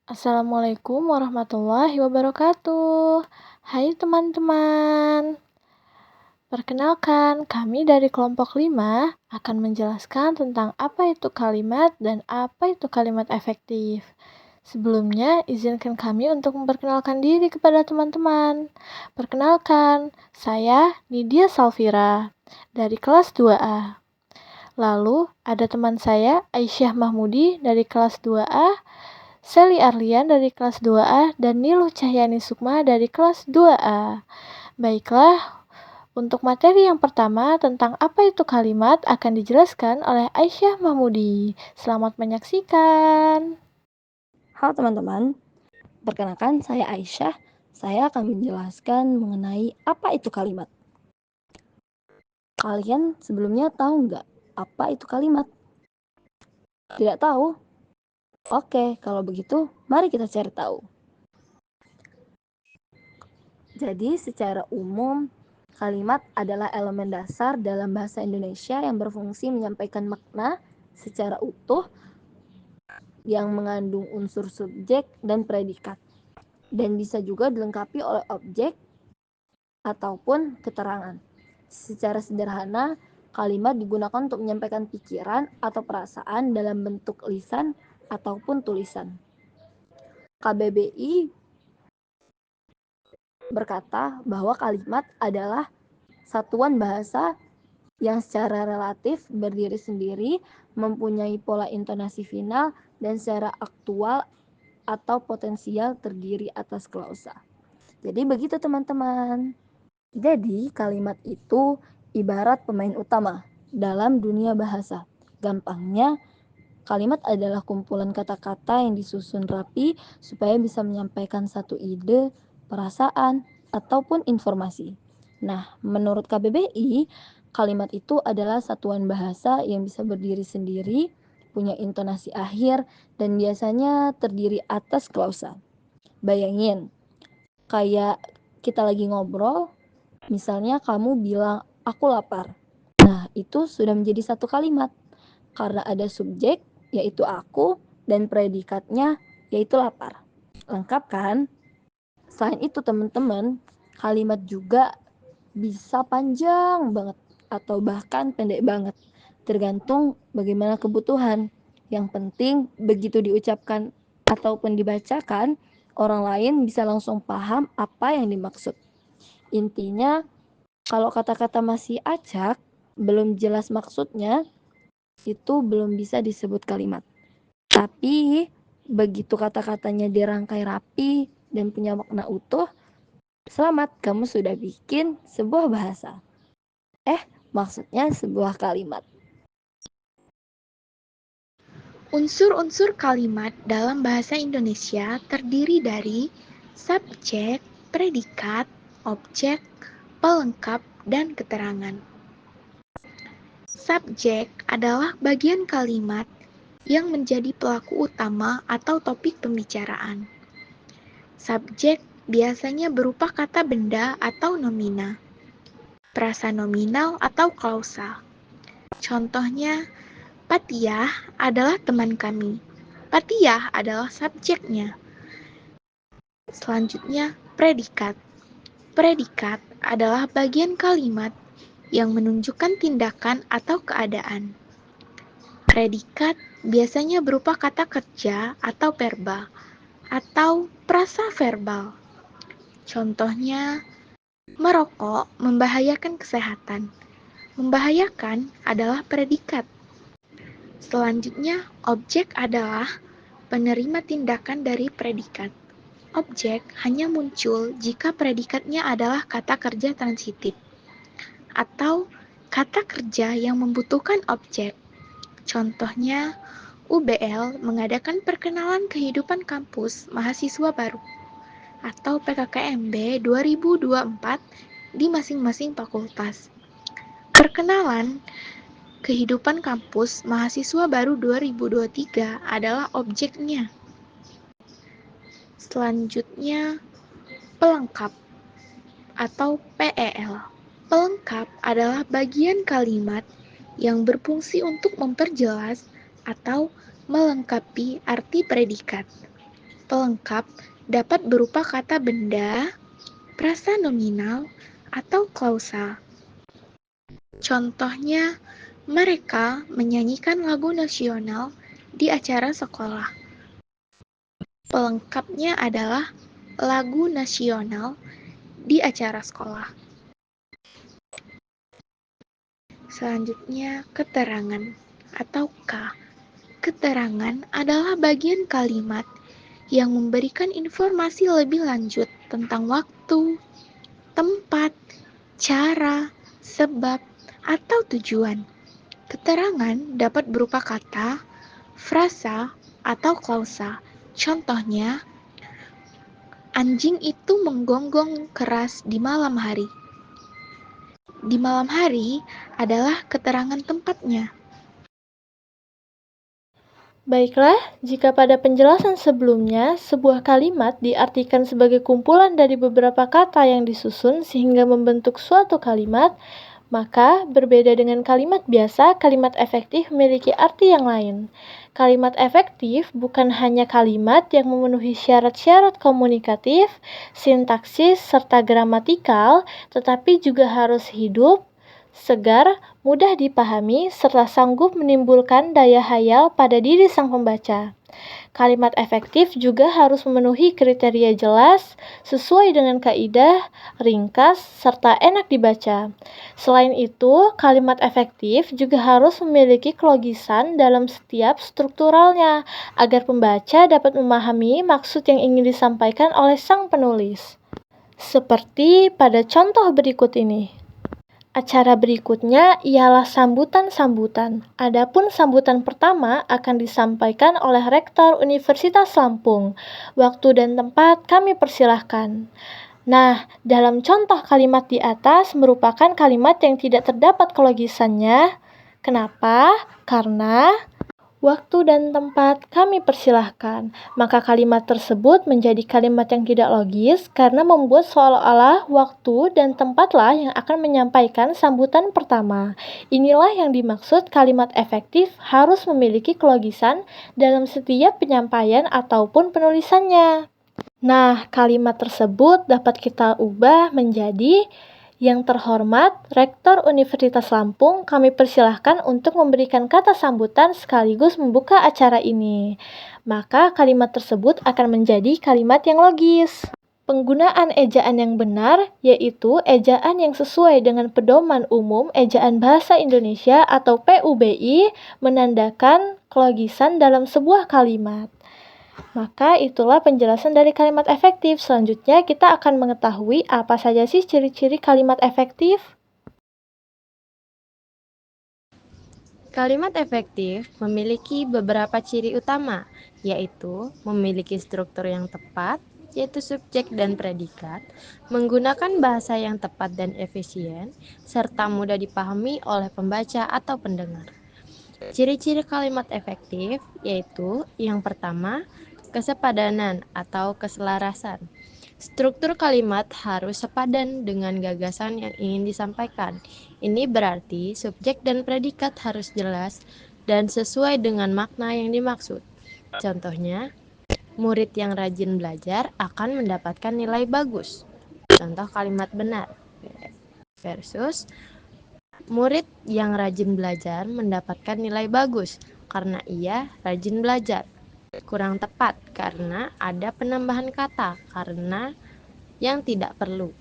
Assalamualaikum warahmatullahi wabarakatuh. Hai teman-teman. Perkenalkan, kami dari kelompok 5 akan menjelaskan tentang apa itu kalimat dan apa itu kalimat efektif. Sebelumnya, izinkan kami untuk memperkenalkan diri kepada teman-teman. Perkenalkan, saya Nidia Salvira dari kelas 2A. Lalu, ada teman saya Aisyah Mahmudi dari kelas 2A, Sally Arlian dari kelas 2A, dan Niluh Cahyani Sukma dari kelas 2A. Baiklah, untuk materi yang pertama tentang apa itu kalimat akan dijelaskan oleh Aisyah Mahmudi. Selamat menyaksikan. Halo teman-teman, perkenalkan saya Aisyah. Saya akan menjelaskan mengenai apa itu kalimat. Kalian sebelumnya tahu nggak apa itu kalimat? Tidak tahu? Oke, kalau begitu mari kita cari tahu. Jadi secara umum, kalimat adalah elemen dasar dalam bahasa Indonesia yang berfungsi menyampaikan makna secara utuh yang mengandung unsur subjek dan predikat. Dan bisa juga dilengkapi oleh objek ataupun keterangan. Secara sederhana, kalimat digunakan untuk menyampaikan pikiran atau perasaan dalam bentuk lisan ataupun tulisan. KBBI berkata bahwa kalimat adalah satuan bahasa yang secara relatif berdiri sendiri, mempunyai pola intonasi final, dan secara aktual atau potensial terdiri atas klausa. Jadi begitu teman-teman. Jadi kalimat itu ibarat pemain utama dalam dunia bahasa. Gampangnya, kalimat adalah kumpulan kata-kata yang disusun rapi supaya bisa menyampaikan satu ide, perasaan, ataupun informasi. Nah, menurut KBBI, kalimat itu adalah satuan bahasa yang bisa berdiri sendiri, punya intonasi akhir, dan biasanya terdiri atas klausa. Bayangin, kayak kita lagi ngobrol, misalnya kamu bilang, aku lapar. Nah, itu sudah menjadi satu kalimat. Karena ada subjek, yaitu aku, dan predikatnya, yaitu lapar. Lengkap kan? Selain itu teman-teman, kalimat juga bisa panjang banget atau bahkan pendek banget. Tergantung bagaimana kebutuhan. Yang penting begitu diucapkan ataupun dibacakan, orang lain bisa langsung paham apa yang dimaksud. Intinya, kalau kata-kata masih acak, belum jelas maksudnya, itu belum bisa disebut kalimat. Tapi, begitu kata-katanya dirangkai rapi dan punya makna utuh, selamat, kamu sudah bikin sebuah bahasa. Maksudnya sebuah kalimat. Unsur-unsur kalimat dalam bahasa Indonesia terdiri dari subjek, predikat, objek, pelengkap, dan keterangan. Subjek adalah bagian kalimat yang menjadi pelaku utama atau topik pembicaraan. Subjek biasanya berupa kata benda atau nomina, frasa nominal atau klausa. Contohnya, Patiyah adalah teman kami. Patiyah adalah subjeknya. Selanjutnya, predikat. Predikat adalah bagian kalimat yang menunjukkan tindakan atau keadaan. Predikat biasanya berupa kata kerja atau verba, atau prasa verbal. Contohnya, merokok membahayakan kesehatan. Membahayakan adalah predikat. Selanjutnya, objek adalah penerima tindakan dari predikat. Objek hanya muncul jika predikatnya adalah kata kerja transitif atau kata kerja yang membutuhkan objek. Contohnya, UBL mengadakan perkenalan kehidupan kampus mahasiswa baru atau PKKMB 2024 di masing-masing fakultas. Perkenalan kehidupan kampus mahasiswa baru 2023 adalah objeknya. Selanjutnya, pelengkap atau PEL. Pelengkap adalah bagian kalimat yang berfungsi untuk memperjelas atau melengkapi arti predikat. Pelengkap dapat berupa kata benda, frasa nominal, atau klausal. Contohnya, mereka menyanyikan lagu nasional di acara sekolah. Pelengkapnya adalah lagu nasional di acara sekolah. Selanjutnya, keterangan atau K. Keterangan adalah bagian kalimat yang memberikan informasi lebih lanjut tentang waktu, tempat, cara, sebab, atau tujuan. Keterangan dapat berupa kata, frasa, atau klausa. Contohnya, anjing itu menggonggong keras di malam hari. Di malam hari adalah keterangan tempatnya. Baiklah, jika pada penjelasan sebelumnya, sebuah kalimat diartikan sebagai kumpulan dari beberapa kata yang disusun sehingga membentuk suatu kalimat, maka berbeda dengan kalimat biasa, kalimat efektif memiliki arti yang lain. Kalimat efektif bukan hanya kalimat yang memenuhi syarat-syarat komunikatif, sintaksis, serta gramatikal, tetapi juga harus hidup, segar, mudah dipahami, serta sanggup menimbulkan daya hayal pada diri sang pembaca. Kalimat efektif juga harus memenuhi kriteria jelas, sesuai dengan kaidah, ringkas, serta enak dibaca. Selain itu, kalimat efektif juga harus memiliki kelogisan dalam setiap strukturalnya, agar pembaca dapat memahami maksud yang ingin disampaikan oleh sang penulis. Seperti pada contoh berikut ini. Acara berikutnya ialah sambutan-sambutan. Adapun sambutan pertama akan disampaikan oleh Rektor Universitas Lampung. Waktu dan tempat kami persilahkan. Nah, dalam contoh kalimat di atas merupakan kalimat yang tidak terdapat kelogisannya. Kenapa? Karena waktu dan tempat kami persilahkan. Maka kalimat tersebut menjadi kalimat yang tidak logis karena membuat seolah-olah waktu dan tempatlah yang akan menyampaikan sambutan pertama. Inilah yang dimaksud kalimat efektif harus memiliki kelogisan dalam setiap penyampaian ataupun penulisannya. Nah, kalimat tersebut dapat kita ubah menjadi: yang terhormat, Rektor Universitas Lampung, kami persilahkan untuk memberikan kata sambutan sekaligus membuka acara ini. Maka kalimat tersebut akan menjadi kalimat yang logis. Penggunaan ejaan yang benar, yaitu ejaan yang sesuai dengan Pedoman Umum Ejaan Bahasa Indonesia atau PUBI, menandakan kelogisan dalam sebuah kalimat. Maka itulah penjelasan dari kalimat efektif. Selanjutnya kita akan mengetahui apa saja sih ciri-ciri kalimat efektif. Kalimat efektif memiliki beberapa ciri utama, yaitu memiliki struktur yang tepat, yaitu subjek dan predikat, menggunakan bahasa yang tepat dan efisien, serta mudah dipahami oleh pembaca atau pendengar. Ciri-ciri kalimat efektif yaitu yang pertama, kesepadanan atau keselarasan. Struktur kalimat harus sepadan dengan gagasan yang ingin disampaikan. Ini berarti subjek dan predikat harus jelas dan sesuai dengan makna yang dimaksud. Contohnya, murid yang rajin belajar akan mendapatkan nilai bagus. Contoh kalimat benar. Versus murid yang rajin belajar mendapatkan nilai bagus karena ia rajin belajar. Kurang tepat karena ada penambahan kata karena yang tidak perlu.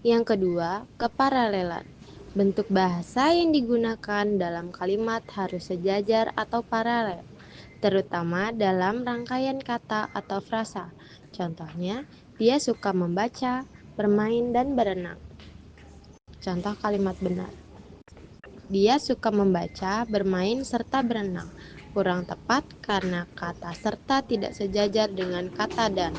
Yang kedua, keparalelan. Bentuk bahasa yang digunakan dalam kalimat harus sejajar atau paralel, terutama dalam rangkaian kata atau frasa. Contohnya, dia suka membaca, bermain, dan berenang. Contoh kalimat benar. Dia suka membaca, bermain, serta berenang. Kurang tepat karena kata serta tidak sejajar dengan kata dan.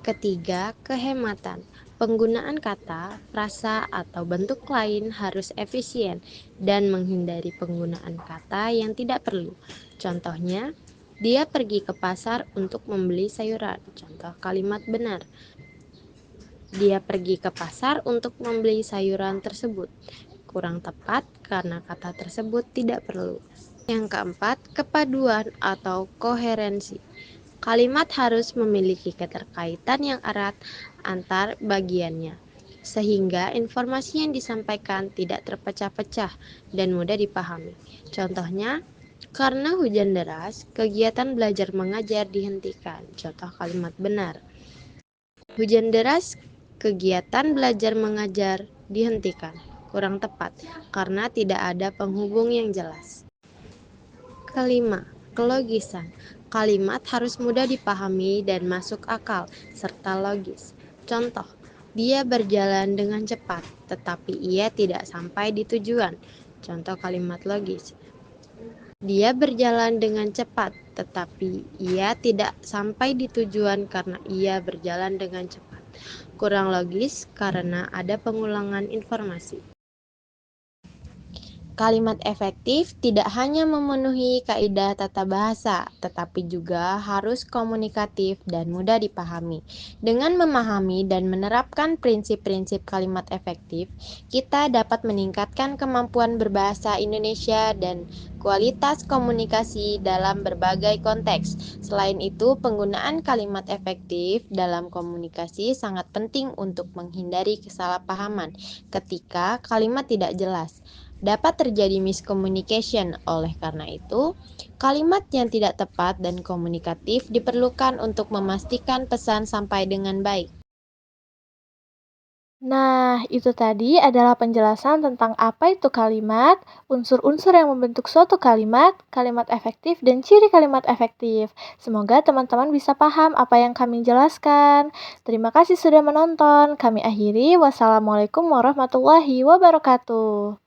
Ketiga, kehematan. Penggunaan kata, frasa, atau bentuk lain harus efisien dan menghindari penggunaan kata yang tidak perlu. Contohnya, dia pergi ke pasar untuk membeli sayuran. Contoh kalimat benar. Dia pergi ke pasar untuk membeli sayuran tersebut. Kurang tepat karena kata tersebut tidak perlu. Yang keempat, kepaduan atau koherensi. Kalimat harus memiliki keterkaitan yang erat antar bagiannya, sehingga informasi yang disampaikan tidak terpecah-pecah dan mudah dipahami. Contohnya, karena hujan deras, kegiatan belajar mengajar dihentikan. Contoh kalimat benar. Hujan deras, kegiatan belajar mengajar dihentikan. Kurang tepat, karena tidak ada penghubung yang jelas. Kelima, kelogisan. Kalimat harus mudah dipahami dan masuk akal, serta logis. Contoh, dia berjalan dengan cepat, tetapi ia tidak sampai di tujuan. Contoh kalimat logis. Dia berjalan dengan cepat, tetapi ia tidak sampai di tujuan karena ia berjalan dengan cepat. Kurang logis karena ada pengulangan informasi. Kalimat efektif tidak hanya memenuhi kaidah tata bahasa, tetapi juga harus komunikatif dan mudah dipahami. Dengan memahami dan menerapkan prinsip-prinsip kalimat efektif, kita dapat meningkatkan kemampuan berbahasa Indonesia dan kualitas komunikasi dalam berbagai konteks. Selain itu, penggunaan kalimat efektif dalam komunikasi sangat penting untuk menghindari kesalahpahaman ketika kalimat tidak jelas. Dapat terjadi miscommunication. Oleh karena itu, kalimat yang tidak tepat dan komunikatif diperlukan untuk memastikan pesan sampai dengan baik. Nah, itu tadi adalah penjelasan tentang apa itu kalimat, unsur-unsur yang membentuk suatu kalimat, kalimat efektif, dan ciri kalimat efektif. Semoga teman-teman bisa paham apa yang kami jelaskan. Terima kasih sudah menonton. Kami akhiri. Wassalamualaikum warahmatullahi wabarakatuh.